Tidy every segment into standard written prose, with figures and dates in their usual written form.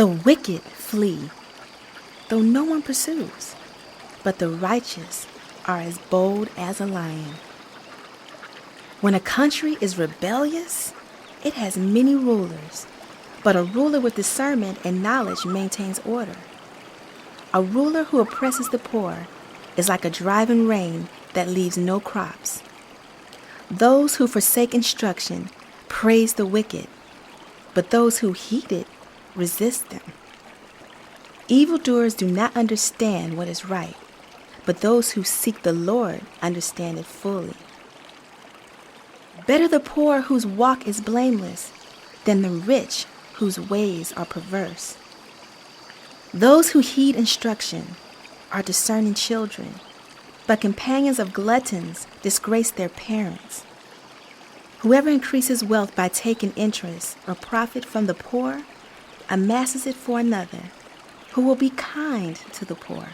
The wicked flee, though no one pursues, but the righteous are as bold as a lion. When a country is rebellious, it has many rulers, but a ruler with discernment and knowledge maintains order. A ruler who oppresses the poor is like a driving rain that leaves no crops. Those who forsake instruction praise the wicked, but those who heed it resist them. Evildoers do not understand what is right, but those who seek the Lord understand it fully. Better the poor whose walk is blameless than the rich whose ways are perverse. Those who heed instruction are discerning children, but companions of gluttons disgrace their parents. Whoever increases wealth by taking interest or profit from the poor amasses it for another, who will be kind to the poor.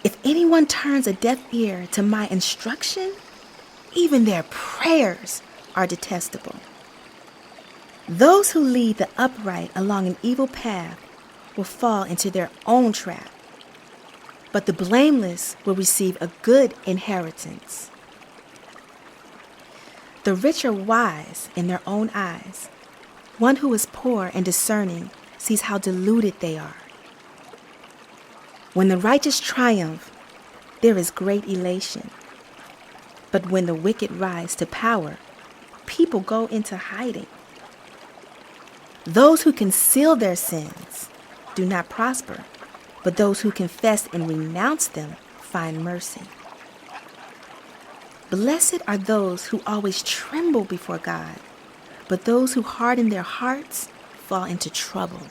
If anyone turns a deaf ear to my instruction, even their prayers are detestable. Those who lead the upright along an evil path will fall into their own trap, but the blameless will receive a good inheritance. The rich are wise in their own eyes. One who is poor and discerning sees how deluded they are. When the righteous triumph, there is great elation. But when the wicked rise to power, people go into hiding. Those who conceal their sins do not prosper, but those who confess and renounce them find mercy. Blessed are those who always tremble before God, but those who harden their hearts fall into trouble.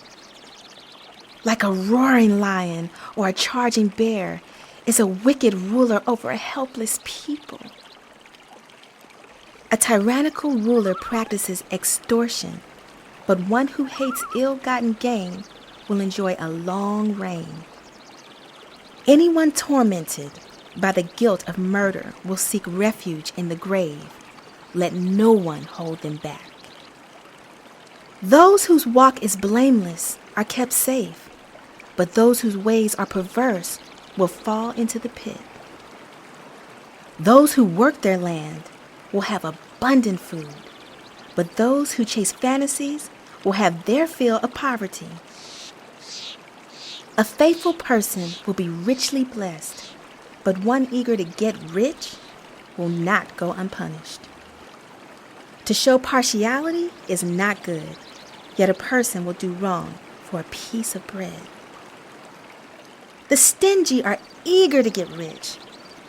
Like a roaring lion or a charging bear is a wicked ruler over a helpless people. A tyrannical ruler practices extortion, but one who hates ill-gotten gain will enjoy a long reign. Anyone tormented by the guilt of murder will seek refuge in the grave. Let no one hold them back. Those whose walk is blameless are kept safe, but those whose ways are perverse will fall into the pit. Those who work their land will have abundant food, but those who chase fantasies will have their fill of poverty. A faithful person will be richly blessed, but one eager to get rich will not go unpunished. To show partiality is not good, yet a person will do wrong for a piece of bread. The stingy are eager to get rich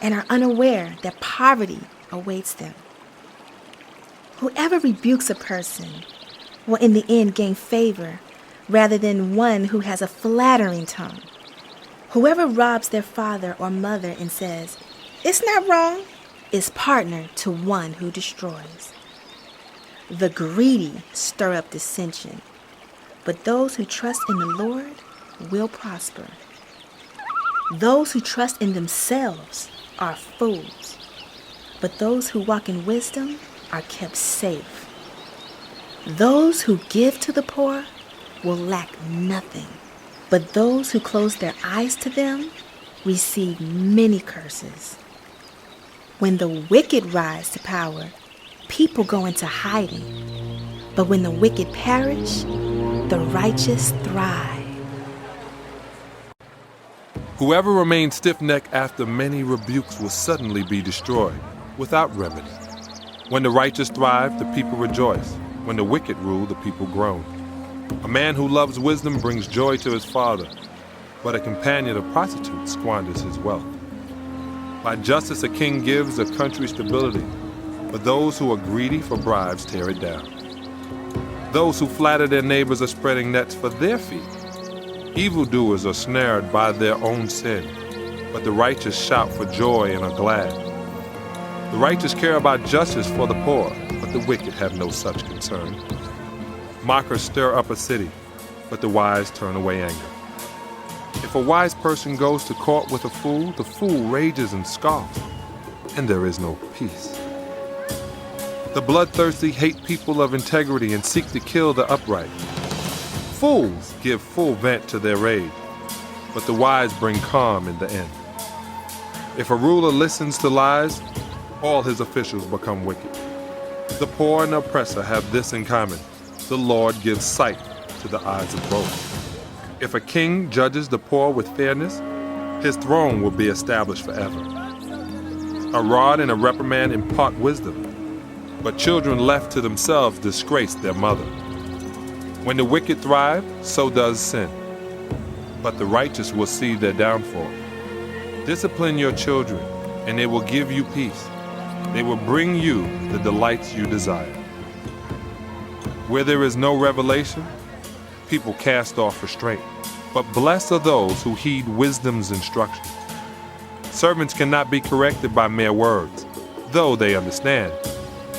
and are unaware that poverty awaits them. Whoever rebukes a person will in the end gain favor rather than one who has a flattering tongue. Whoever robs their father or mother and says, "It's not wrong," is partner to one who destroys. The greedy stir up dissension, but those who trust in the Lord will prosper. Those who trust in themselves are fools, but those who walk in wisdom are kept safe. Those who give to the poor will lack nothing, but those who close their eyes to them receive many curses. When the wicked rise to power, people go into hiding, but when the wicked perish, the righteous thrive. Whoever remains stiff-necked after many rebukes will suddenly be destroyed, without remedy. When the righteous thrive, the people rejoice. When the wicked rule, the people groan. A man who loves wisdom brings joy to his father, but a companion of prostitutes squanders his wealth. By justice a king gives a country stability, but those who are greedy for bribes tear it down. Those who flatter their neighbors are spreading nets for their feet. Evildoers are snared by their own sin, but the righteous shout for joy and are glad. The righteous care about justice for the poor, but the wicked have no such concern. Mockers stir up a city, but the wise turn away anger. If a wise person goes to court with a fool, the fool rages and scoffs, and there is no peace. The bloodthirsty hate people of integrity and seek to kill the upright. Fools give full vent to their rage, but the wise bring calm in the end. If a ruler listens to lies, all his officials become wicked. The poor and the oppressor have this in common: the Lord gives sight to the eyes of both. If a king judges the poor with fairness, his throne will be established forever. A rod and a reprimand impart wisdom, but children left to themselves disgrace their mother. When the wicked thrive, so does sin, but the righteous will see their downfall. Discipline your children, and they will give you peace. They will bring you the delights you desire. Where there is no revelation, people cast off restraint, but blessed are those who heed wisdom's instructions. Servants cannot be corrected by mere words. Though they understand,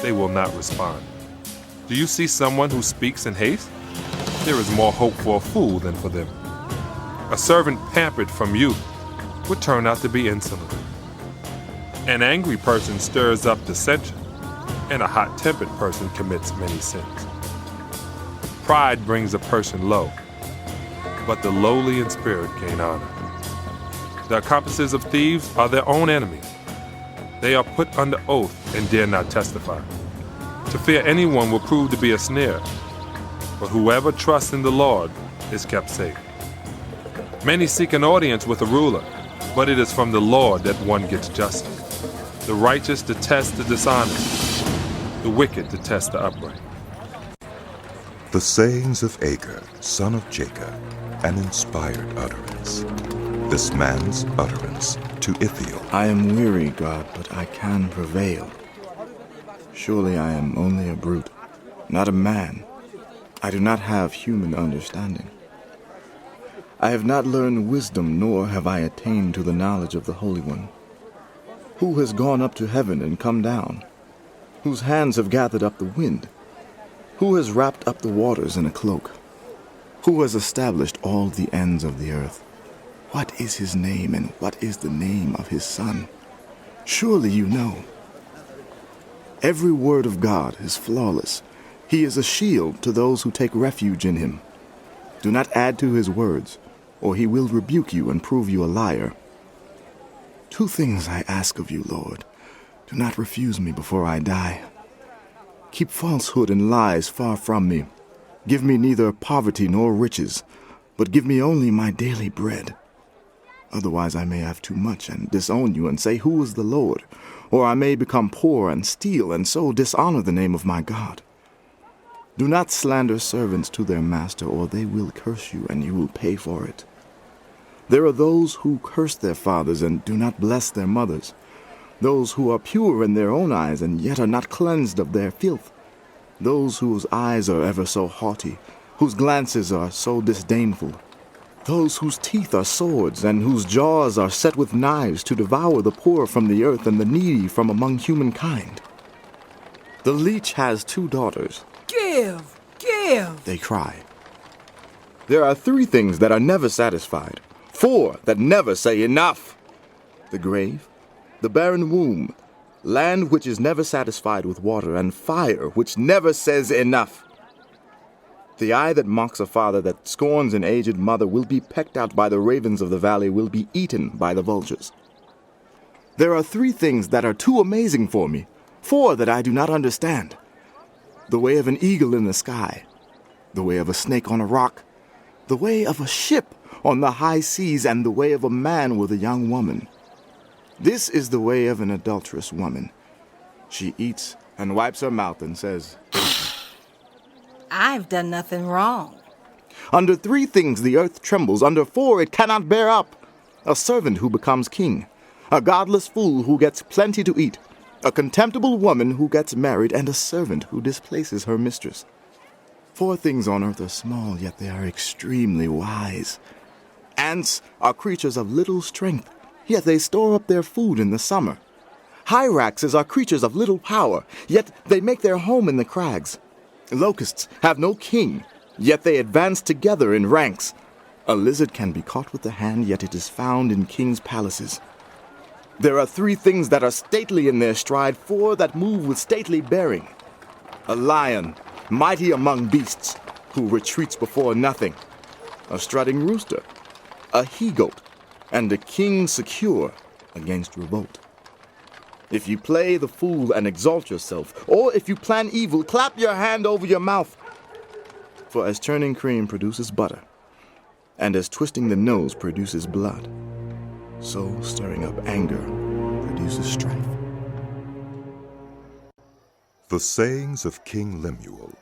they will not respond. Do you see someone who speaks in haste? There is more hope for a fool than for them. A servant pampered from youth would turn out to be insolent. An angry person stirs up dissension, and a hot-tempered person commits many sins. Pride brings a person low, but the lowly in spirit gain honor. The accomplices of thieves are their own enemies. They are put under oath and dare not testify. To fear anyone will prove to be a snare, but whoever trusts in the Lord is kept safe. Many seek an audience with a ruler, but it is from the Lord that one gets justice. The righteous detest the dishonest, the wicked detest the upright. The sayings of Agur, son of Jacob, an inspired utterance. This man's utterance to Ithiel. I am weary, God, but I can prevail. Surely I am only a brute, not a man. I do not have human understanding. I have not learned wisdom, nor have I attained to the knowledge of the Holy One. Who has gone up to heaven and come down? Whose hands have gathered up the wind? Who has wrapped up the waters in a cloak? Who has established all the ends of the earth? What is his name, and what is the name of his son? Surely you know. Every word of God is flawless. He is a shield to those who take refuge in him. Do not add to his words, or he will rebuke you and prove you a liar. 2 things I ask of you, Lord. Do not refuse me before I die. Keep falsehood and lies far from me. Give me neither poverty nor riches, but give me only my daily bread. Otherwise I may have too much and disown you and say, "Who is the Lord?" Or I may become poor and steal and so dishonor the name of my God. Do not slander servants to their master, or they will curse you, and you will pay for it. There are those who curse their fathers and do not bless their mothers, those who are pure in their own eyes and yet are not cleansed of their filth, those whose eyes are ever so haughty, whose glances are so disdainful, those whose teeth are swords and whose jaws are set with knives to devour the poor from the earth and the needy from among humankind. The leech has 2 daughters. Give, they cry. There are 3 things that are never satisfied, 4 that never say enough: the grave, the barren womb, land which is never satisfied with water, and fire which never says enough. The eye that mocks a father, that scorns an aged mother, will be pecked out by the ravens of the valley, will be eaten by the vultures. There are 3 things that are too amazing for me, 4 that I do not understand: the way of an eagle in the sky, the way of a snake on a rock, the way of a ship on the high seas, and the way of a man with a young woman. This is the way of an adulterous woman. She eats and wipes her mouth and says, I've done nothing wrong. Under 3 things the earth trembles, under 4 it cannot bear up: a servant who becomes king, a godless fool who gets plenty to eat, a contemptible woman who gets married, and a servant who displaces her mistress. 4 things on earth are small, yet they are extremely wise. Ants are creatures of little strength, yet they store up their food in the summer. Hyraxes are creatures of little power, yet they make their home in the crags. Locusts have no king, yet they advance together in ranks. A lizard can be caught with the hand, yet it is found in kings' palaces. There are 3 things that are stately in their stride, 4 that move with stately bearing: a lion, mighty among beasts, who retreats before nothing, a strutting rooster, a he-goat, and a king secure against revolt. If you play the fool and exalt yourself, or if you plan evil, clap your hand over your mouth. For as churning cream produces butter, and as twisting the nose produces blood, so stirring up anger produces strife. The sayings of King Lemuel,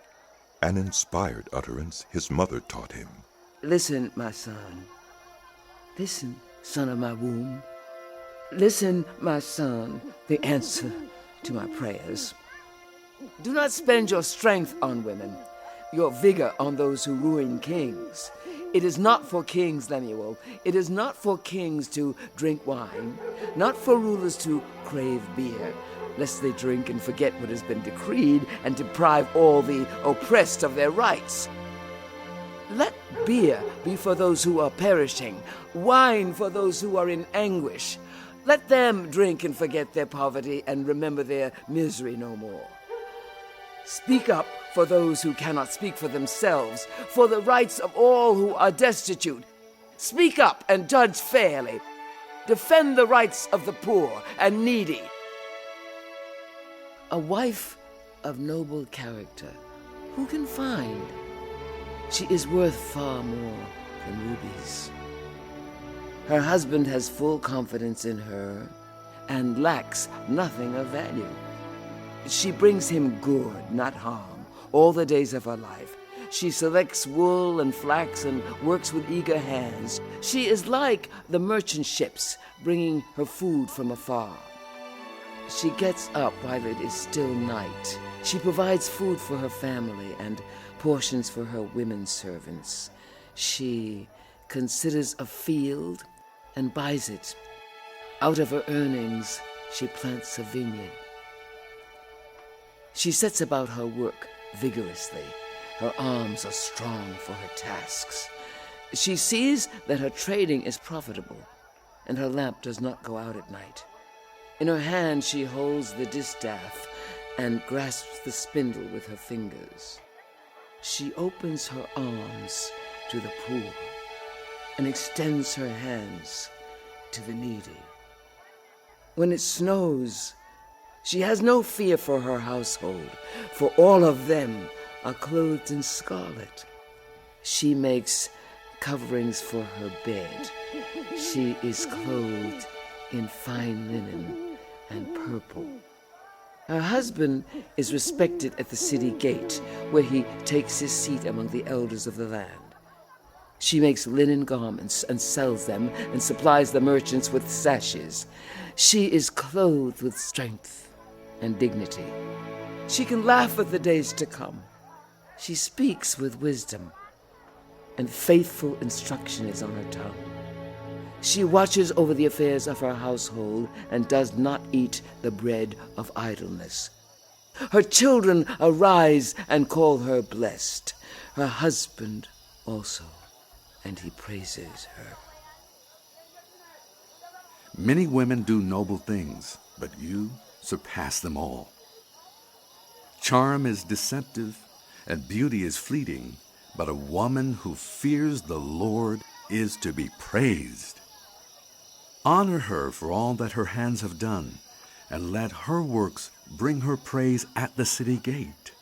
an inspired utterance his mother taught him. Listen, my son. Listen, son of my womb. Listen, my son, the answer to my prayers. Do not spend your strength on women, your vigor on those who ruin kings. It is not for kings, Lemuel. It is not for kings to drink wine, not for rulers to crave beer, lest they drink and forget what has been decreed and deprive all the oppressed of their rights. Let beer be for those who are perishing, wine for those who are in anguish. Let them drink and forget their poverty and remember their misery no more. Speak up for those who cannot speak for themselves, for the rights of all who are destitute. Speak up and judge fairly. Defend the rights of the poor and needy. A wife of noble character, who can find? She is worth far more than rubies. Her husband has full confidence in her and lacks nothing of value. She brings him good, not harm, all the days of her life. She selects wool and flax and works with eager hands. She is like the merchant ships bringing her food from afar. She gets up while it is still night. She provides food for her family and portions for her women servants. She considers a field and buys it. Out of her earnings, she plants a vineyard. She sets about her work vigorously. Her arms are strong for her tasks. She sees that her trading is profitable, and her lamp does not go out at night. In her hand she holds the distaff and grasps the spindle with her fingers. She opens her arms to the poor and extends her hands to the needy. When it snows, she has no fear for her household, for all of them are clothed in scarlet. She makes coverings for her bed. She is clothed in fine linen and purple. Her husband is respected at the city gate, where he takes his seat among the elders of the land. She makes linen garments and sells them and supplies the merchants with sashes. She is clothed with strength and dignity. She can laugh at the days to come. She speaks with wisdom, and faithful instruction is on her tongue. She watches over the affairs of her household and does not eat the bread of idleness. Her children arise and call her blessed. Her husband also, and he praises her. Many women do noble things, but you surpass them all. Charm is deceptive, and beauty is fleeting, but a woman who fears the Lord is to be praised. Honor her for all that her hands have done, and let her works bring her praise at the city gate.